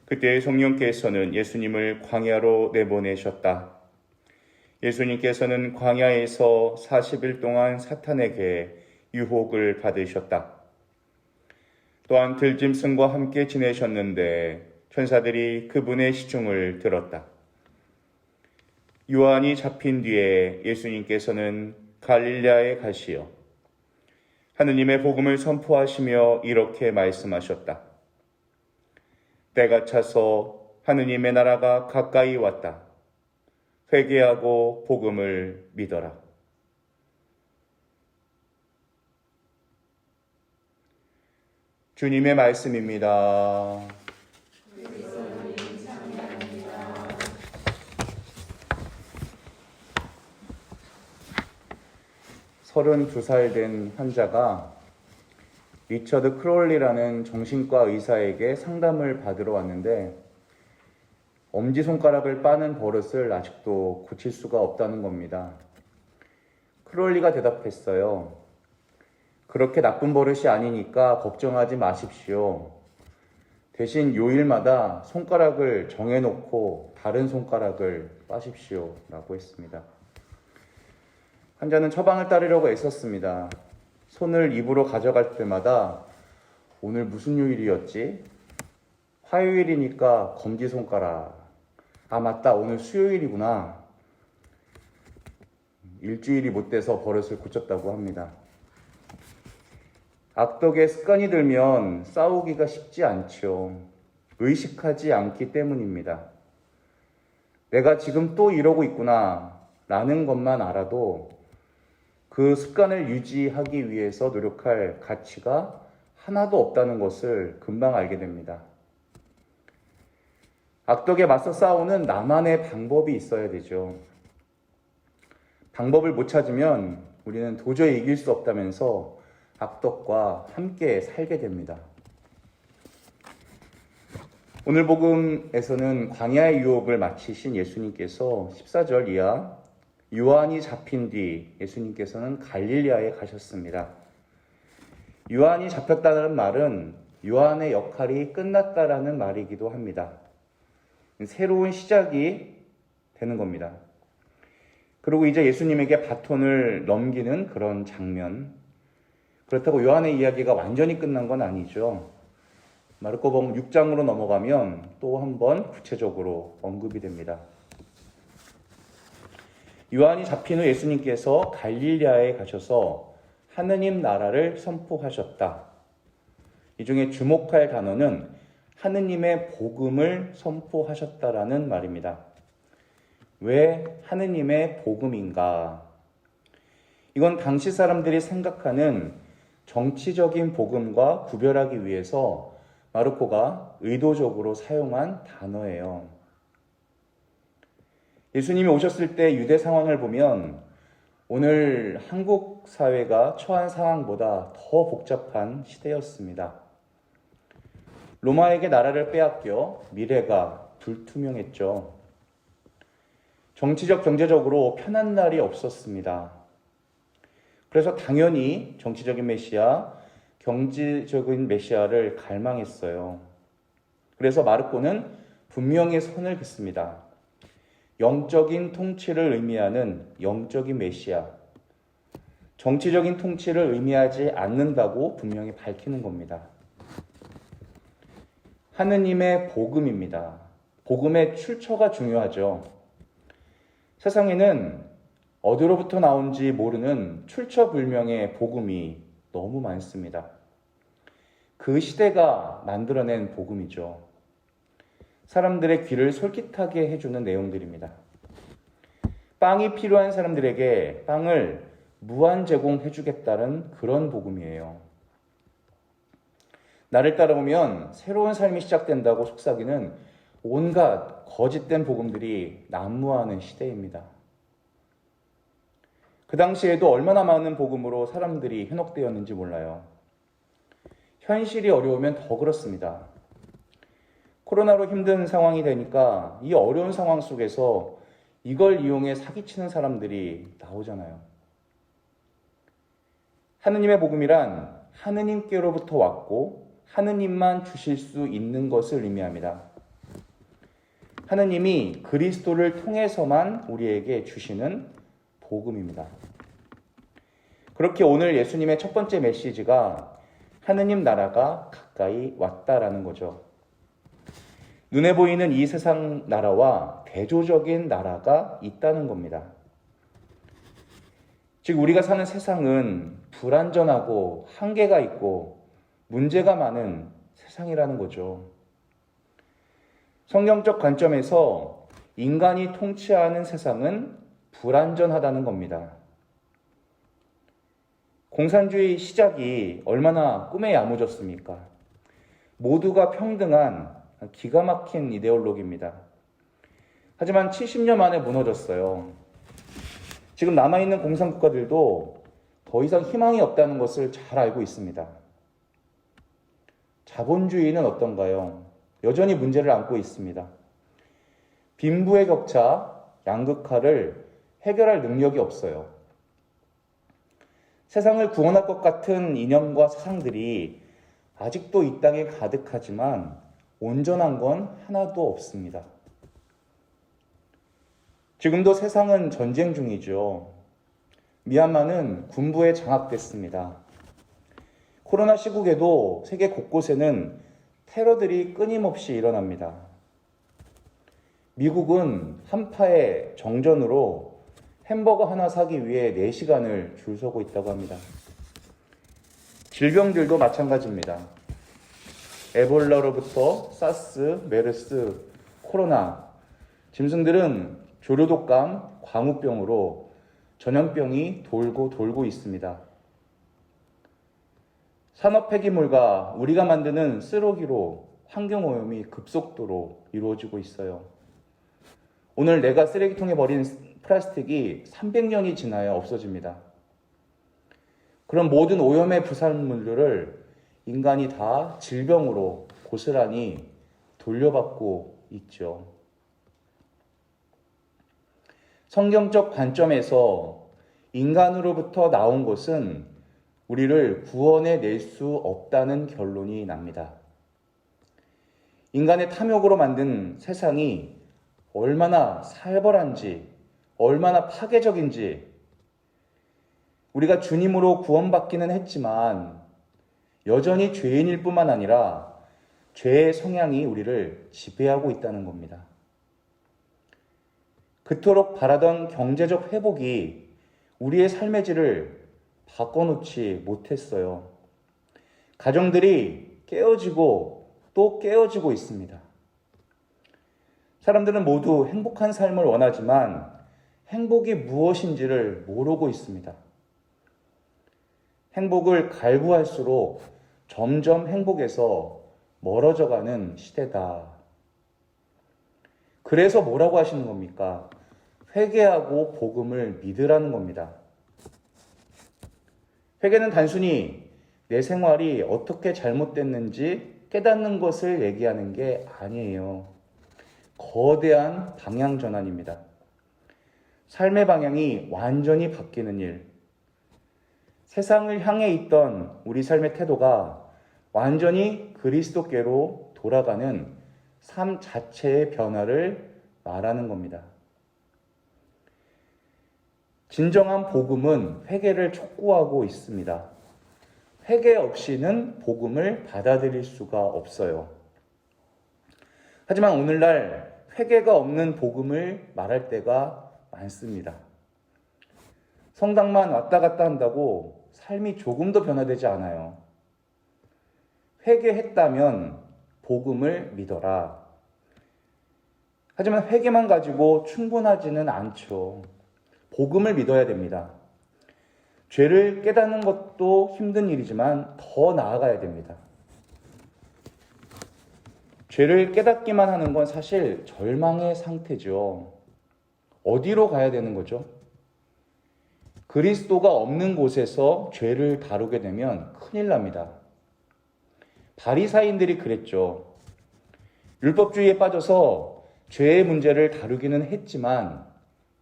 그때 성령께서는 예수님을 광야로 내보내셨다. 예수님께서는 광야에서 40일 동안 사탄에게 유혹을 받으셨다. 또한 들짐승과 함께 지내셨는데 천사들이 그분의 시중을 들었다. 요한이 잡힌 뒤에 예수님께서는 갈릴리아에 가시어 하느님의 복음을 선포하시며 이렇게 말씀하셨다. 때가 차서 하느님의 나라가 가까이 왔다. 회개하고 복음을 믿어라. 주님의 말씀입니다. 32살 된 환자가 리처드 크롤리라는 정신과 의사에게 상담을 받으러 왔는데 엄지손가락을 빠는 버릇을 아직도 고칠 수가 없다는 겁니다. 크롤리가 대답했어요. 그렇게 나쁜 버릇이 아니니까 걱정하지 마십시오. 대신 요일마다 손가락을 정해놓고 다른 손가락을 빠십시오. 라고 했습니다. 환자는 처방을 따르려고 애썼습니다. 손을 입으로 가져갈 때마다 오늘 무슨 요일이었지? 화요일이니까 검지손가락. 아 맞다, 오늘 수요일이구나. 일주일이 못 돼서 버릇을 고쳤다고 합니다. 악덕에 습관이 들면 싸우기가 쉽지 않죠. 의식하지 않기 때문입니다. 내가 지금 또 이러고 있구나 라는 것만 알아도 그 습관을 유지하기 위해서 노력할 가치가 하나도 없다는 것을 금방 알게 됩니다. 악덕에 맞서 싸우는 나만의 방법이 있어야 되죠. 방법을 못 찾으면 우리는 도저히 이길 수 없다면서 악덕과 함께 살게 됩니다. 오늘 복음에서는 광야의 유혹을 마치신 예수님께서 14절 이하 요한이 잡힌 뒤 예수님께서는 갈릴리아에 가셨습니다. 요한이 잡혔다는 말은 요한의 역할이 끝났다라는 말이기도 합니다. 새로운 시작이 되는 겁니다. 그리고 이제 예수님에게 바톤을 넘기는 그런 장면. 그렇다고 요한의 이야기가 완전히 끝난 건 아니죠. 마르코복음 6장으로 넘어가면 또 한 번 구체적으로 언급이 됩니다. 요한이 잡힌 후 예수님께서 갈릴리아에 가셔서 하느님 나라를 선포하셨다. 이 중에 주목할 단어는 하느님의 복음을 선포하셨다라는 말입니다. 왜 하느님의 복음인가? 이건 당시 사람들이 생각하는 정치적인 복음과 구별하기 위해서 마르코가 의도적으로 사용한 단어예요. 예수님이 오셨을 때 유대 상황을 보면 오늘 한국 사회가 처한 상황보다 더 복잡한 시대였습니다. 로마에게 나라를 빼앗겨 미래가 불투명했죠. 정치적, 경제적으로 편한 날이 없었습니다. 그래서 당연히 정치적인 메시아, 경제적인 메시아를 갈망했어요. 그래서 마르코는 분명히 선을 긋습니다. 영적인 통치를 의미하는 영적인 메시아, 정치적인 통치를 의미하지 않는다고 분명히 밝히는 겁니다. 하느님의 복음입니다. 복음의 출처가 중요하죠. 세상에는 어디로부터 나온지 모르는 출처불명의 복음이 너무 많습니다. 그 시대가 만들어낸 복음이죠. 사람들의 귀를 솔깃하게 해주는 내용들입니다. 빵이 필요한 사람들에게 빵을 무한 제공해주겠다는 그런 복음이에요. 나를 따라오면 새로운 삶이 시작된다고 속삭이는 온갖 거짓된 복음들이 난무하는 시대입니다. 그 당시에도 얼마나 많은 복음으로 사람들이 현혹되었는지 몰라요. 현실이 어려우면 더 그렇습니다. 코로나로 힘든 상황이 되니까 이 어려운 상황 속에서 이걸 이용해 사기치는 사람들이 나오잖아요. 하느님의 복음이란 하느님께로부터 왔고 하느님만 주실 수 있는 것을 의미합니다. 하느님이 그리스도를 통해서만 우리에게 주시는 복음입니다. 그렇게 오늘 예수님의 첫 번째 메시지가 하느님 나라가 가까이 왔다라는 거죠. 눈에 보이는 이 세상 나라와 대조적인 나라가 있다는 겁니다. 즉 우리가 사는 세상은 불완전하고 한계가 있고 문제가 많은 세상이라는 거죠. 성경적 관점에서 인간이 통치하는 세상은 불완전하다는 겁니다. 공산주의 시작이 얼마나 꿈에 야무졌습니까? 모두가 평등한 기가 막힌 이데올로기입니다. 하지만 70년 만에 무너졌어요. 지금 남아있는 공산국가들도 더 이상 희망이 없다는 것을 잘 알고 있습니다. 자본주의는 어떤가요? 여전히 문제를 안고 있습니다. 빈부의 격차, 양극화를 해결할 능력이 없어요. 세상을 구원할 것 같은 이념과 사상들이 아직도 이 땅에 가득하지만 온전한 건 하나도 없습니다. 지금도 세상은 전쟁 중이죠. 미얀마는 군부에 장악됐습니다. 코로나 시국에도 세계 곳곳에는 테러들이 끊임없이 일어납니다. 미국은 한파의 정전으로 햄버거 하나 사기 위해 4시간을 줄 서고 있다고 합니다. 질병들도 마찬가지입니다. 에볼라로부터 사스, 메르스, 코로나, 짐승들은 조류독감, 광우병으로 전염병이 돌고 있습니다. 산업 폐기물과 우리가 만드는 쓰레기로 환경오염이 급속도로 이루어지고 있어요. 오늘 내가 쓰레기통에 버린 플라스틱이 300년이 지나야 없어집니다. 그럼 모든 오염의 부산물들을 인간이 다 질병으로 고스란히 돌려받고 있죠. 성경적 관점에서 인간으로부터 나온 것은 우리를 구원해 낼 수 없다는 결론이 납니다. 인간의 탐욕으로 만든 세상이 얼마나 살벌한지, 얼마나 파괴적인지, 우리가 주님으로 구원받기는 했지만 여전히 죄인일 뿐만 아니라 죄의 성향이 우리를 지배하고 있다는 겁니다. 그토록 바라던 경제적 회복이 우리의 삶의 질을 바꿔놓지 못했어요. 가정들이 깨어지고 또 깨어지고 있습니다. 사람들은 모두 행복한 삶을 원하지만 행복이 무엇인지를 모르고 있습니다. 행복을 갈구할수록 점점 행복에서 멀어져가는 시대다. 그래서 뭐라고 하시는 겁니까? 회개하고 복음을 믿으라는 겁니다. 회개는 단순히 내 생활이 어떻게 잘못됐는지 깨닫는 것을 얘기하는 게 아니에요. 거대한 방향 전환입니다. 삶의 방향이 완전히 바뀌는 일. 세상을 향해 있던 우리 삶의 태도가 완전히 그리스도께로 돌아가는 삶 자체의 변화를 말하는 겁니다. 진정한 복음은 회개를 촉구하고 있습니다. 회개 없이는 복음을 받아들일 수가 없어요. 하지만 오늘날 회개가 없는 복음을 말할 때가 많습니다. 성당만 왔다 갔다 한다고 삶이 조금도 변화되지 않아요. 회개했다면 복음을 믿어라. 하지만 회개만 가지고 충분하지는 않죠. 복음을 믿어야 됩니다. 죄를 깨닫는 것도 힘든 일이지만 더 나아가야 됩니다. 죄를 깨닫기만 하는 건 사실 절망의 상태죠. 어디로 가야 되는 거죠? 그리스도가 없는 곳에서 죄를 다루게 되면 큰일 납니다. 바리사인들이 그랬죠. 율법주의에 빠져서 죄의 문제를 다루기는 했지만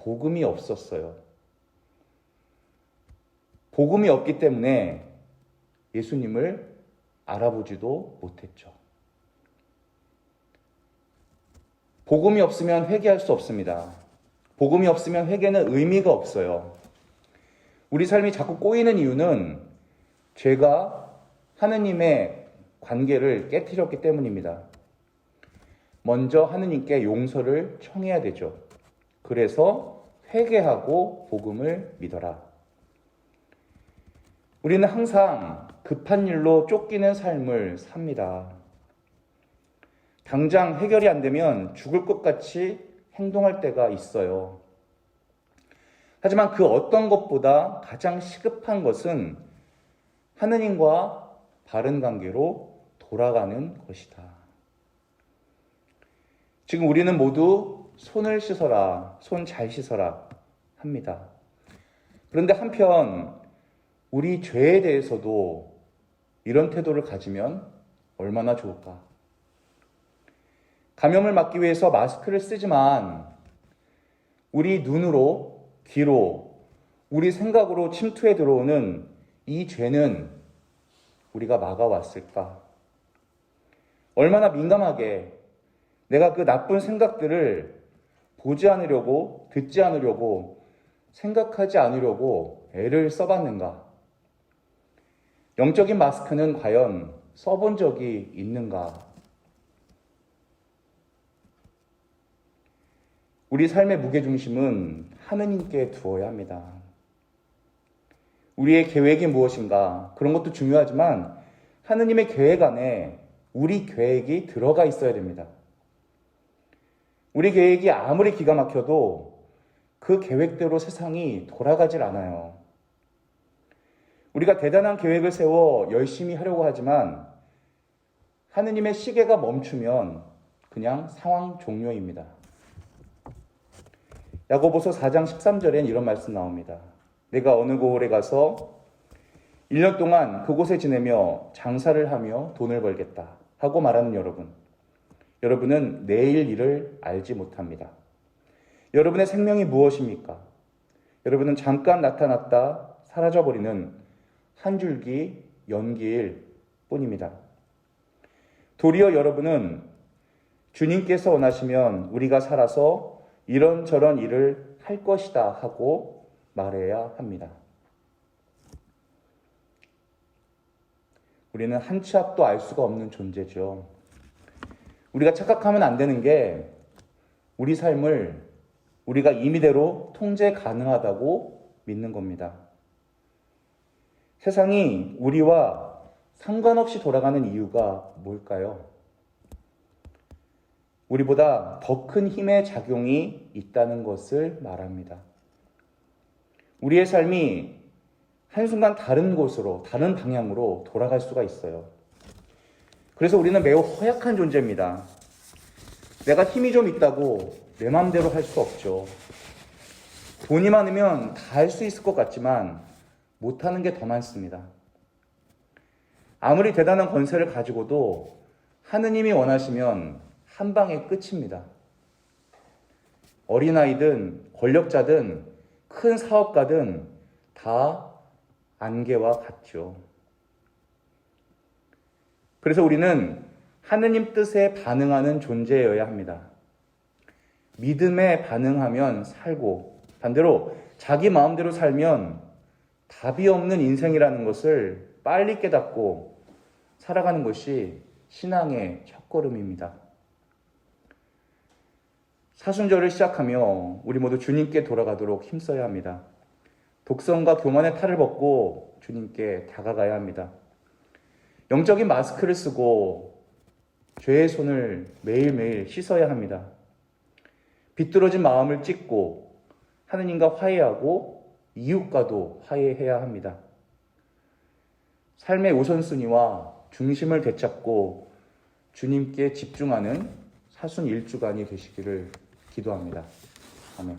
복음이 없었어요. 복음이 없기 때문에 예수님을 알아보지도 못했죠. 복음이 없으면 회개할 수 없습니다. 복음이 없으면 회개는 의미가 없어요. 우리 삶이 자꾸 꼬이는 이유는 죄가 하느님의 관계를 깨트렸기 때문입니다. 먼저 하느님께 용서를 청해야 되죠. 그래서 회개하고 복음을 믿어라. 우리는 항상 급한 일로 쫓기는 삶을 삽니다. 당장 해결이 안 되면 죽을 것 같이 행동할 때가 있어요. 하지만 그 어떤 것보다 가장 시급한 것은 하느님과 바른 관계로 돌아가는 것이다. 지금 우리는 모두 손을 씻어라, 손 잘 씻어라 합니다. 그런데 한편 우리 죄에 대해서도 이런 태도를 가지면 얼마나 좋을까? 감염을 막기 위해서 마스크를 쓰지만 우리 눈으로, 귀로, 우리 생각으로 침투해 들어오는 이 죄는 우리가 막아왔을까? 얼마나 민감하게 내가 그 나쁜 생각들을 보지 않으려고, 듣지 않으려고, 생각하지 않으려고 애를 써봤는가? 영적인 마스크는 과연 써본 적이 있는가? 우리 삶의 무게중심은 하느님께 두어야 합니다. 우리의 계획이 무엇인가? 그런 것도 중요하지만 하느님의 계획 안에 우리 계획이 들어가 있어야 됩니다. 우리 계획이 아무리 기가 막혀도 그 계획대로 세상이 돌아가질 않아요. 우리가 대단한 계획을 세워 열심히 하려고 하지만 하느님의 시계가 멈추면 그냥 상황 종료입니다. 야고보서 4장 13절엔 이런 말씀 나옵니다. 내가 어느 고을에 가서 1년 동안 그곳에 지내며 장사를 하며 돈을 벌겠다 하고 말하는 여러분은 내일 일을 알지 못합니다. 여러분의 생명이 무엇입니까? 여러분은 잠깐 나타났다 사라져버리는 한 줄기 연기일 뿐입니다. 도리어 여러분은 주님께서 원하시면 우리가 살아서 이런저런 일을 할 것이다 하고 말해야 합니다. 우리는 한 치 앞도 알 수가 없는 존재죠. 우리가 착각하면 안 되는 게 우리 삶을 우리가 임의대로 통제 가능하다고 믿는 겁니다. 세상이 우리와 상관없이 돌아가는 이유가 뭘까요? 우리보다 더 큰 힘의 작용이 있다는 것을 말합니다. 우리의 삶이 한순간 다른 곳으로, 다른 방향으로 돌아갈 수가 있어요. 그래서 우리는 매우 허약한 존재입니다. 내가 힘이 좀 있다고 내 마음대로 할 수 없죠. 돈이 많으면 다 할 수 있을 것 같지만 못하는 게 더 많습니다. 아무리 대단한 권세를 가지고도 하느님이 원하시면 한 방에 끝입니다. 어린아이든 권력자든 큰 사업가든 다 안개와 같죠. 그래서 우리는 하느님 뜻에 반응하는 존재여야 합니다. 믿음에 반응하면 살고 반대로 자기 마음대로 살면 답이 없는 인생이라는 것을 빨리 깨닫고 살아가는 것이 신앙의 첫걸음입니다. 사순절을 시작하며 우리 모두 주님께 돌아가도록 힘써야 합니다. 독선과 교만의 탈을 벗고 주님께 다가가야 합니다. 영적인 마스크를 쓰고 죄의 손을 매일매일 씻어야 합니다. 비뚤어진 마음을 찢고 하느님과 화해하고 이웃과도 화해해야 합니다. 삶의 우선순위와 중심을 되찾고 주님께 집중하는 사순 1주간이 되시기를 기도합니다. 아멘.